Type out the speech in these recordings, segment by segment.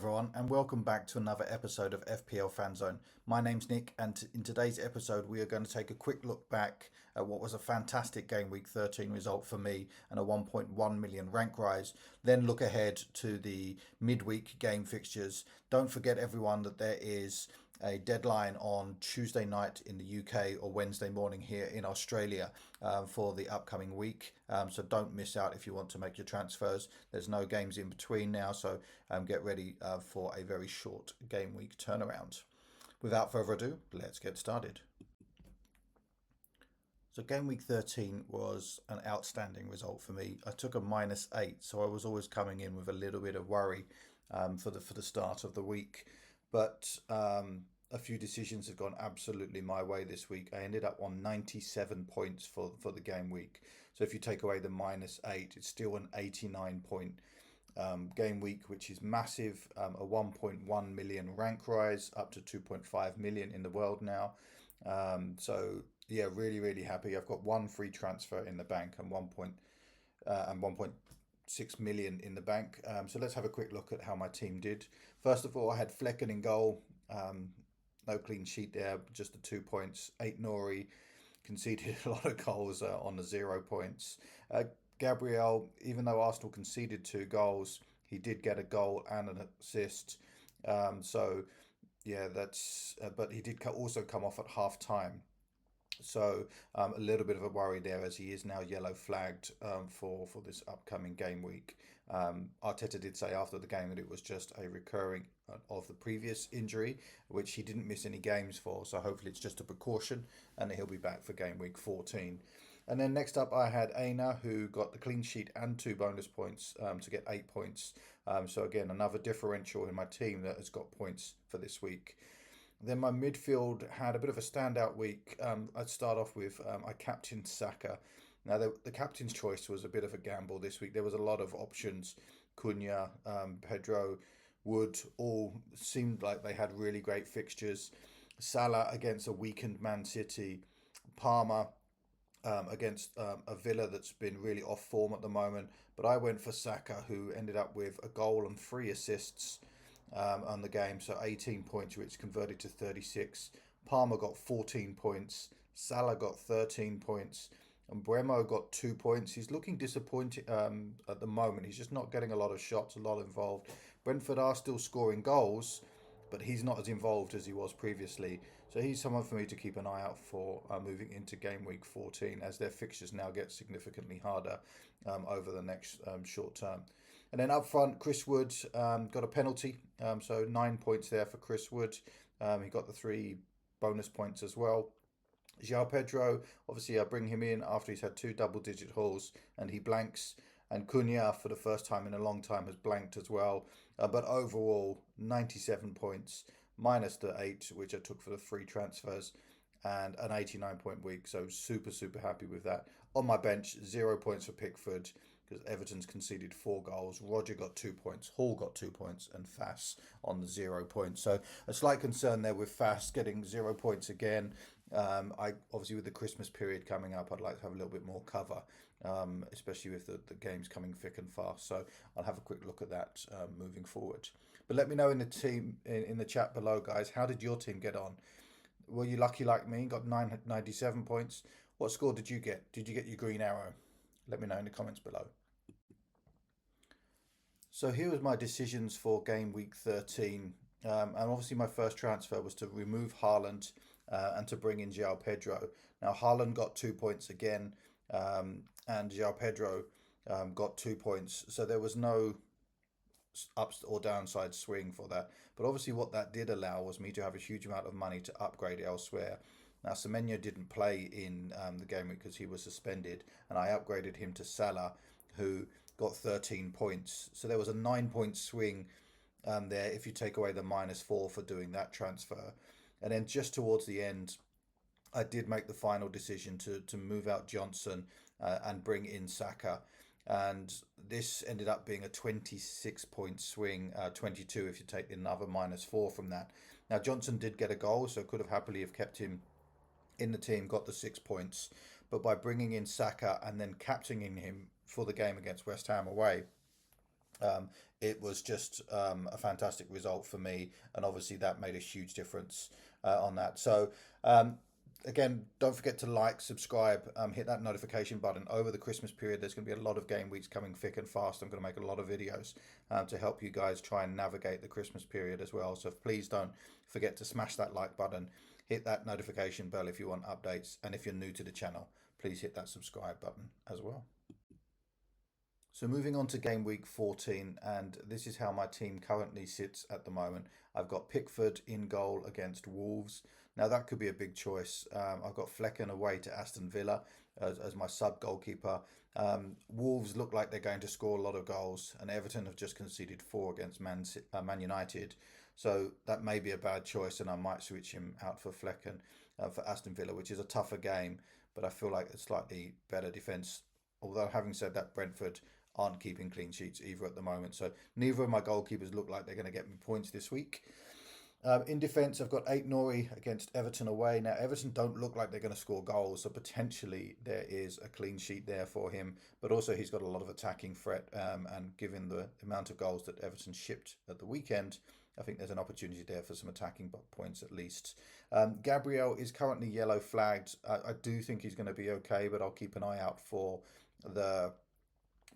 everyone, and welcome back to another episode of FPL Fanzone. My name's Nick, and in today's episode, we are going to take a quick look back at what was a fantastic Game Week 13 result for me and a 1.1 million rank rise. Then look ahead to the midweek game fixtures. Don't forget, everyone, that there is a deadline on Tuesday night in the UK or Wednesday morning here in Australia for the upcoming week. So don't miss out if you want to make your transfers. There's no games in between now, so get ready for a very short game week turnaround. Without further ado, let's get started. So game week 13 was an outstanding result for me. I took a -8, so I was always coming in with a little bit of worry for the start of the week. But a few decisions have gone absolutely my way this week. I ended up on 97 points for the game week. So if you take away the -8, it's still an 89 point game week, which is massive. A 1.1 million rank rise, up to 2.5 million in the world now. So yeah, really happy. I've got one free transfer in the bank and 1.6 million in the bank. So let's have a quick look at how my team did. First of all, I had Flecken in goal. No clean sheet there, just the 2 points. 8 Nori, conceded a lot of goals on the 0 points. Gabriel, even though Arsenal conceded 2 goals, he did get a goal and an assist. So yeah, that's. But he did also come off at half time. So a little bit of a worry there, as he is now yellow flagged for this upcoming game week. Arteta did say after the game that it was just a recurring of the previous injury, which he didn't miss any games for. So hopefully it's just a precaution and he'll be back for game week 14. And then next up, I had Aina, who got the clean sheet and 2 bonus points to get 8 points. So again, another differential in my team that has got points for this week. Then my midfield had a bit of a standout week. I'd start off with I captained Saka. Now the captain's choice was a bit of a gamble this week. There was a lot of options. Cunha, Pedro, Wood, all seemed like they had really great fixtures. Salah against a weakened Man City. Palmer against a Villa that's been really off form at the moment. But I went for Saka, who ended up with a goal and 3 assists on the game, so 18 points, which converted to 36. Palmer got 14 points. Salah got 13 points. And Bremo got 2 points. He's looking disappointed at the moment. He's just not getting a lot of shots, a lot involved. Brentford are still scoring goals, but he's not as involved as he was previously. So he's someone for me to keep an eye out for moving into game week 14, as their fixtures now get significantly harder over the next short term. And then up front, Chris Wood got a penalty, so 9 points there for Chris Wood. He got the 3 bonus points as well. João Pedro, obviously I bring him in after he's had 2 double-digit hauls and he blanks. And Cunha, for the first time in a long time, has blanked as well. But overall, 97 points, minus the 8, which I took for the free transfers, and an 89-point week. So super happy with that. On my bench, 0 points for Pickford, because Everton's conceded 4 goals. Roger got 2 points, Hall got 2 points, and Fass on the 0 points. So a slight concern there with Fass getting 0 points again. I obviously, with the Christmas period coming up, I'd like to have a little bit more cover, especially with the games coming thick and fast. So I'll have a quick look at that moving forward. But let me know in the team in the chat below, guys. How did your team get on? Were you lucky like me? Got 97 points. What score did you get? Did you get your green arrow? Let me know in the comments below. So here was my decisions for game week 13. And obviously my first transfer was to remove Haaland and to bring in João Pedro. Now Haaland got 2 points again, and João Pedro got 2 points. So there was no ups or downside swing for that. But obviously what that did allow was me to have a huge amount of money to upgrade elsewhere. Now Semenyo didn't play in the game week because he was suspended, and I upgraded him to Salah, who got 13 points. So there was a 9-point swing there if you take away the -4 for doing that transfer. And then just towards the end, I did make the final decision to move out Johnson and bring in Saka. And this ended up being a 26-point swing, 22 if you take another -4 from that. Now Johnson did get a goal, so could have happily have kept him in the team, got the 6 points. But by bringing in Saka and then captaining him for the game against West Ham away, it was just a fantastic result for me, and obviously that made a huge difference on that. So again, don't forget to like, subscribe, hit that notification button. Over the Christmas period, there's going to be a lot of game weeks coming thick and fast. I'm going to make a lot of videos to help you guys try and navigate the Christmas period as well. So please don't forget to smash that like button, hit that notification bell if you want updates, and if you're new to the channel, please hit that subscribe button as well. So moving on to game week 14, and this is how my team currently sits at the moment. I've got Pickford in goal against Wolves. Now that could be a big choice. I've got Flecken away to Aston Villa as my sub goalkeeper. Wolves look like they're going to score a lot of goals, and Everton have just conceded 4 against Man United. So that may be a bad choice, and I might switch him out for Flecken for Aston Villa, which is a tougher game, but I feel like a slightly better defence. Although having said that, Brentford aren't keeping clean sheets either at the moment. So neither of my goalkeepers look like they're going to get me points this week. In defence, I've got Nori against Everton away. Now, Everton don't look like they're going to score goals, so potentially there is a clean sheet there for him. But also, he's got a lot of attacking threat, and given the amount of goals that Everton shipped at the weekend, I think there's an opportunity there for some attacking points at least. Gabriel is currently yellow flagged. I do think he's going to be okay, but I'll keep an eye out for the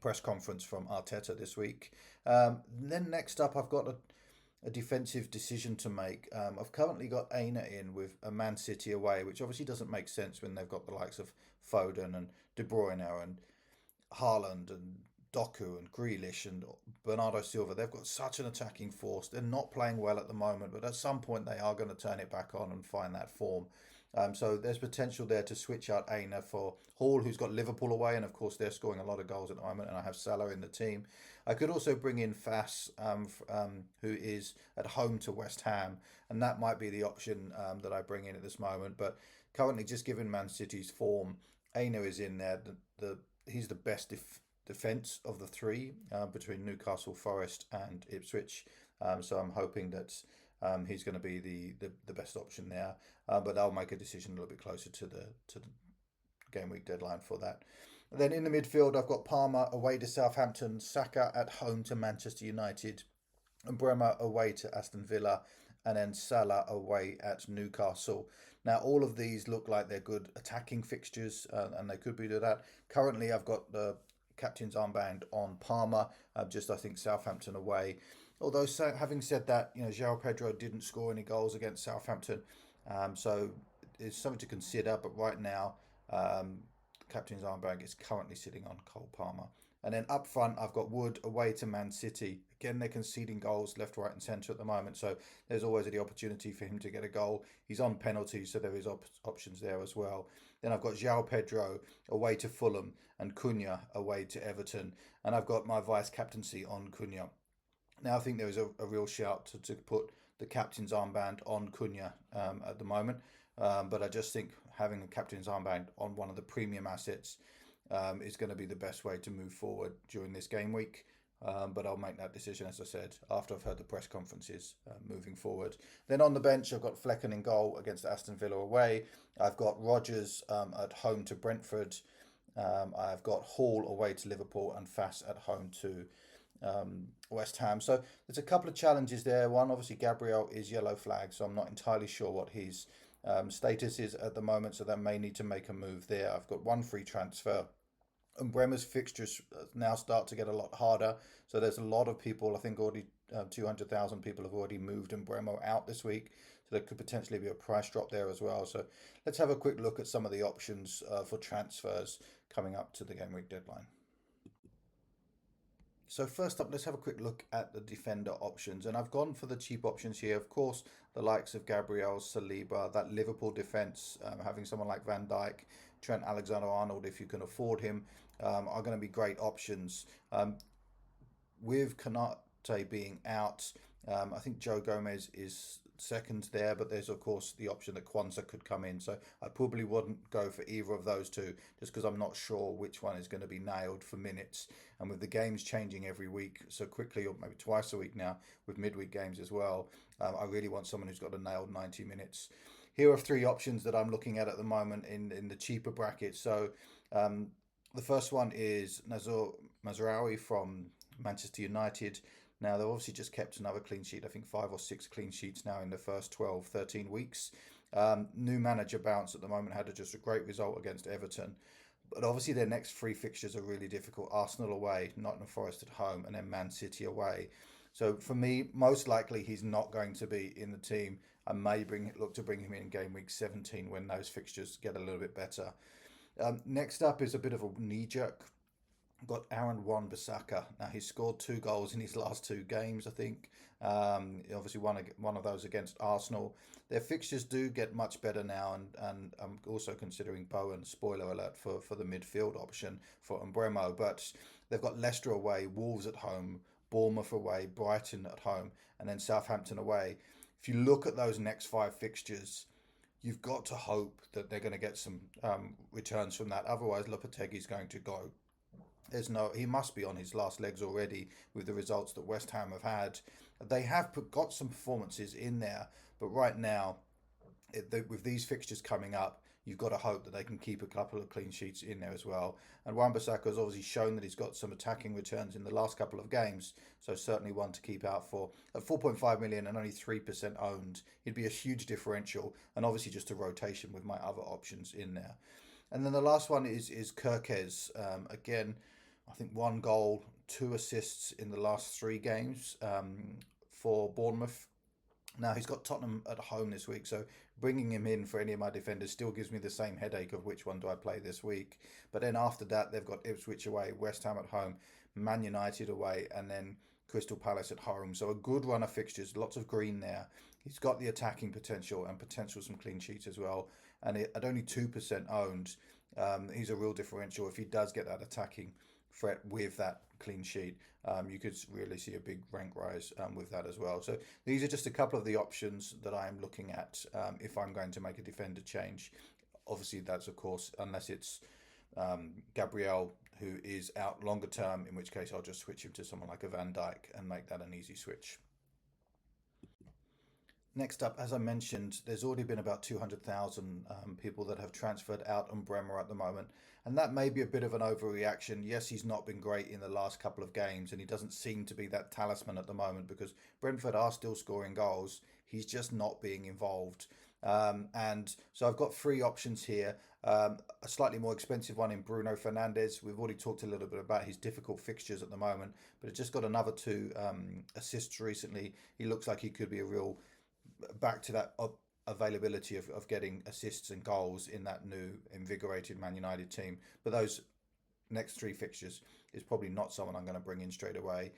press conference from Arteta this week. Then next up, I've got a defensive decision to make. I've currently got Aina in with a Man City away, which obviously doesn't make sense when they've got the likes of Foden and De Bruyne and Haaland and Doku and Grealish and Bernardo Silva. They've got such an attacking force. They're not playing well at the moment, but at some point they are going to turn it back on and find that form. So there's potential there to switch out Aina for Hall, who's got Liverpool away, and of course they're scoring a lot of goals at the moment, and I have Salah in the team. I could also bring in Fass, who is at home to West Ham, and that might be the option that I bring in at this moment. But currently, just given Man City's form, Aina is in there. He's the best defence of the three between Newcastle, Forest, and Ipswich. So I'm hoping that he's going to be the best option there. But I'll make a decision a little bit closer to the game week deadline for that. And then in the midfield, I've got Palmer away to Southampton, Saka at home to Manchester United, and Bremer away to Aston Villa, and then Salah away at Newcastle. Now, all of these look like they're good attacking fixtures, and they could be to that. Currently, I've got the captain's armband on Palmer, I think Southampton away. Although, having said that, João Pedro didn't score any goals against Southampton, so it's something to consider. But right now, captain's armband is currently sitting on Cole Palmer. And then up front, I've got Wood away to Man City. Again, they're conceding goals left, right, and centre at the moment, so there's always the opportunity for him to get a goal. He's on penalty, so there is options there as well. Then I've got João Pedro away to Fulham and Cunha away to Everton, and I've got my vice captaincy on Cunha. Now, I think there is a real shout to put the captain's armband on Cunha at the moment, but I just think having a captain's armband on one of the premium assets is going to be the best way to move forward during this game week. But I'll make that decision, as I said, after I've heard the press conferences moving forward. Then on the bench, I've got Flecken in goal against Aston Villa away. I've got Rodgers at home to Brentford. I've got Hall away to Liverpool and Fass at home to West Ham. So there's a couple of challenges there. One, obviously, Gabriel is yellow flag, so I'm not entirely sure what his status is at the moment, so that may need to make a move there. I've got one free transfer. And Bremer's fixtures now start to get a lot harder. So there's a lot of people, I think already 200,000 people have already moved and Bremer out this week. So there could potentially be a price drop there as well. So let's have a quick look at some of the options for transfers coming up to the game week deadline. So first up, let's have a quick look at the defender options. And I've gone for the cheap options here. Of course, the likes of Gabriel, Saliba, that Liverpool defence, having someone like Van Dijk, Trent Alexander-Arnold, if you can afford him, are going to be great options. With Konate being out, I think Joe Gomez is second there, but there's of course the option that Kwanzaa could come in. So I probably wouldn't go for either of those two, just because I'm not sure which one is going to be nailed for minutes. And with the games changing every week so quickly, or maybe twice a week now, with midweek games as well, I really want someone who's got a nailed 90 minutes. Here are three options that I'm looking at the moment in the cheaper bracket. So the first one is Nazor Mazraoui from Manchester United. Now, they've obviously just kept another clean sheet, I think 5 or 6 clean sheets now in the first 12, 13 weeks. New manager bounce at the moment had just a great result against Everton. But obviously, their next 3 fixtures are really difficult. Arsenal away, Nottingham Forest at home, and then Man City away. So for me, most likely he's not going to be in the team. I may look to bring him in game week 17 when those fixtures get a little bit better. Next up is a bit of a knee jerk. Got Aaron Wan-Bissaka. Now he's scored 2 goals in his last 2 games, I think. Obviously one of those against Arsenal. Their fixtures do get much better now, and I'm also considering Bowen. Spoiler alert for the midfield option for Umbremo, but they've got Leicester away, Wolves at home, Bournemouth away, Brighton at home, and then Southampton away. If you look at those next 5 fixtures, you've got to hope that they're going to get some returns from that. Otherwise, Lopetegui's going to go. He must be on his last legs already with the results that West Ham have had. They have got some performances in there, but right now, with these fixtures coming up, you've got to hope that they can keep a couple of clean sheets in there as well. And Wan-Bissaka has obviously shown that he's got some attacking returns in the last couple of games, so certainly one to keep out for. At 4.5 million and only 3% owned, he'd be a huge differential, and obviously just a rotation with my other options in there. And then the last one is Kirkez. Again, I think 1 goal, 2 assists in the last 3 games for Bournemouth. Now he's got Tottenham at home this week, so bringing him in for any of my defenders still gives me the same headache of which one do I play this week. But then after that, they've got Ipswich away, West Ham at home, Man United away, and then Crystal Palace at home. So a good run of fixtures, lots of green there. He's got the attacking potential and potential some clean sheets as well. And at only 2% owned, he's a real differential if he does get that attacking threat with that clean sheet. You could really see a big rank rise with that as well. So these are just a couple of the options that I am looking at if I'm going to make a defender change. Obviously, that's of course unless it's Gabriel who is out longer term, in which case I'll just switch him to someone like a Van Dijk and make that an easy switch. Next up, as I mentioned, there's already been about 200,000 people that have transferred out on Bremer at the moment. And that may be a bit of an overreaction. Yes, he's not been great in the last couple of games, and he doesn't seem to be that talisman at the moment because Brentford are still scoring goals. He's just not being involved. And so I've got 3 options here. A slightly more expensive one in Bruno Fernandes. We've already talked a little bit about his difficult fixtures at the moment, but it just got another 2 assists recently. He looks like he could be a real back to that availability of getting assists and goals in that new invigorated Man United team. But those next 3 fixtures is probably not someone I'm going to bring in straight away.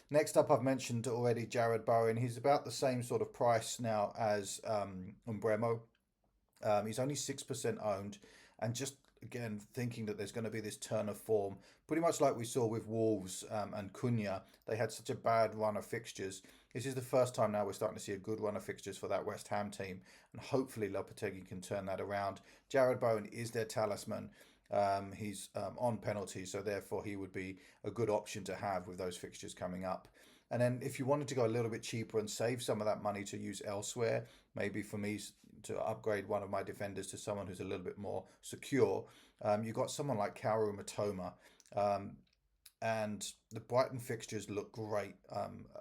Next up, I've mentioned already Jared Bowen. He's about the same sort of price now as Umbremo. He's only 6% owned, and just again thinking that there's going to be this turn of form, pretty much like we saw with Wolves and Cunha. They had such a bad run of fixtures. This is the first time now we're starting to see a good run of fixtures for that West Ham team, and hopefully Lopetegui can turn that around. Jared Bowen is their talisman. He's on penalties, so therefore he would be a good option to have with those fixtures coming up. And then if you wanted to go a little bit cheaper and save some of that money to use elsewhere, maybe for me to upgrade one of my defenders to someone who's a little bit more secure, you've got someone like Kaoru Matoma. And the Brighton fixtures look great,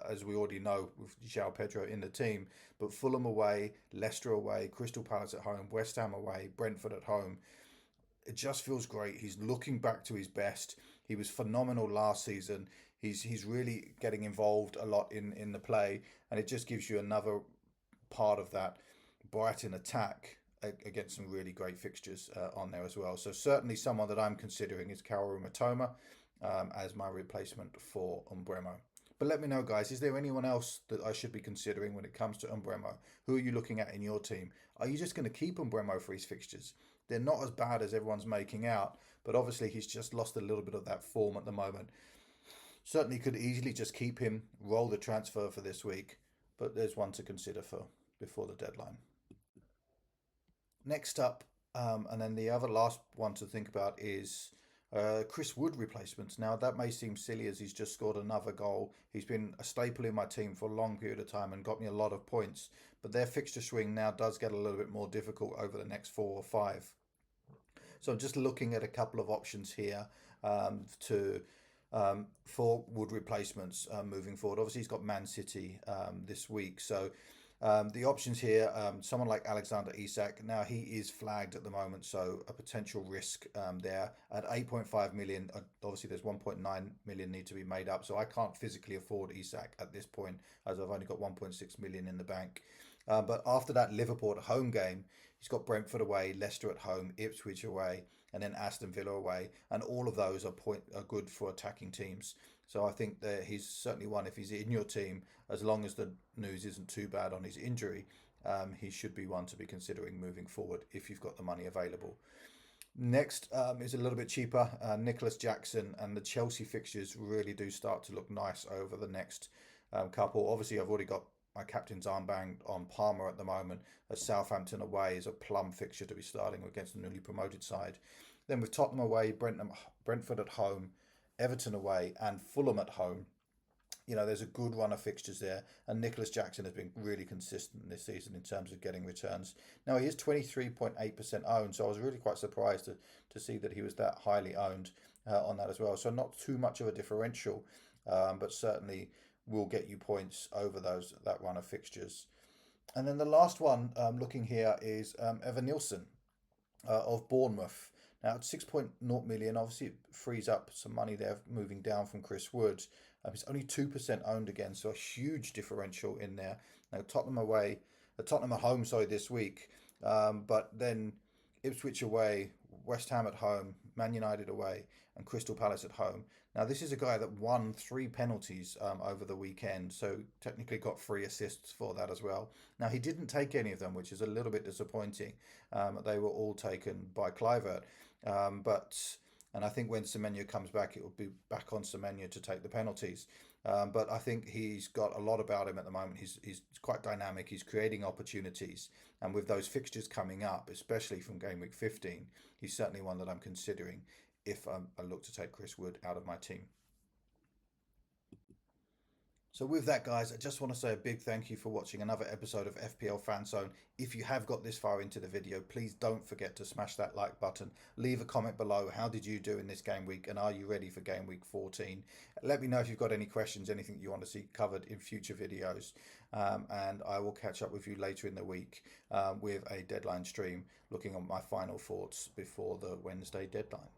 as we already know with João Pedro in the team. But Fulham away, Leicester away, Crystal Palace at home, West Ham away, Brentford at home. It just feels great. He's looking back to his best. He was phenomenal last season. He's really getting involved a lot in the play, and it just gives you another part of that Brighton attack against some really great fixtures on there as well. So certainly someone that I'm considering is Kaoru Matoma as my replacement for Umbremo. But let me know, guys, is there anyone else that I should be considering when it comes to Umbremo? Who are you looking at in your team? Are you just going to keep Umbremo for his fixtures? They're not as bad as everyone's making out, but obviously he's just lost a little bit of that form at the moment. Certainly could easily just keep him, roll the transfer for this week, but there's one to consider for before the deadline. Next up, and then the other last one to think about is Chris Wood replacements. Now, that may seem silly as he's just scored another goal. He's been a staple in my team for a long period of time and got me a lot of points. But their fixture swing now does get a little bit more difficult over the next 4 or 5. So I'm just looking at a couple of options here to for Wood replacements moving forward. Obviously, he's got Man City this week, so the options here, someone like Alexander Isak. Now he is flagged at the moment, so a potential risk there at 8.5 million. Obviously, there's 1.9 million need to be made up, so I can't physically afford Isak at this point, as I've only got 1.6 million in the bank. But after that Liverpool at home game, he's got Brentford away, Leicester at home, Ipswich away, and then Aston Villa away, and all of those are good for attacking teams. So I think that he's certainly one. If he's in your team, as long as the news isn't too bad on his injury, he should be one to be considering moving forward if you've got the money available. Next is a little bit cheaper, Nicholas Jackson, and the Chelsea fixtures really do start to look nice over the next couple. Obviously, I've already got my captain's armband on Palmer at the moment, as Southampton away is a plum fixture to be starting against the newly promoted side. Then with Tottenham away, Brentford at home, Everton away, and Fulham at home, there's a good run of fixtures there, and Nicholas Jackson has been really consistent this season in terms of getting returns. Now, he is 23.8% owned, so I was really quite surprised to see that he was that highly owned on that as well. So, not too much of a differential, but certainly will get you points over that run of fixtures. And then the last one looking here is Evan Nielsen of Bournemouth. Now, at 6.0 million, obviously it frees up some money there moving down from Chris Wood. It's only 2% owned again, so a huge differential in there. Now, Tottenham at home, sorry, this week. But then Ipswich away, West Ham at home, Man United away, and Crystal Palace at home. Now, this is a guy that won 3 penalties over the weekend, so technically got 3 assists for that as well. Now, he didn't take any of them, which is a little bit disappointing. They were all taken by Kluivert. And I think when Semenyo comes back, it will be back on Semenyo to take the penalties. But I think he's got a lot about him at the moment. He's quite dynamic. He's creating opportunities. And with those fixtures coming up, especially from Gameweek 15, he's certainly one that I'm considering if I look to take Chris Wood out of my team. So with that, guys, I just want to say a big thank you for watching another episode of FPL Fanzone. If you have got this far into the video, please don't forget to smash that like button. Leave a comment below. How did you do in this game week? And are you ready for game week 14? Let me know if you've got any questions, anything you want to see covered in future videos. And I will catch up with you later in the week with a deadline stream looking at my final thoughts before the Wednesday deadline.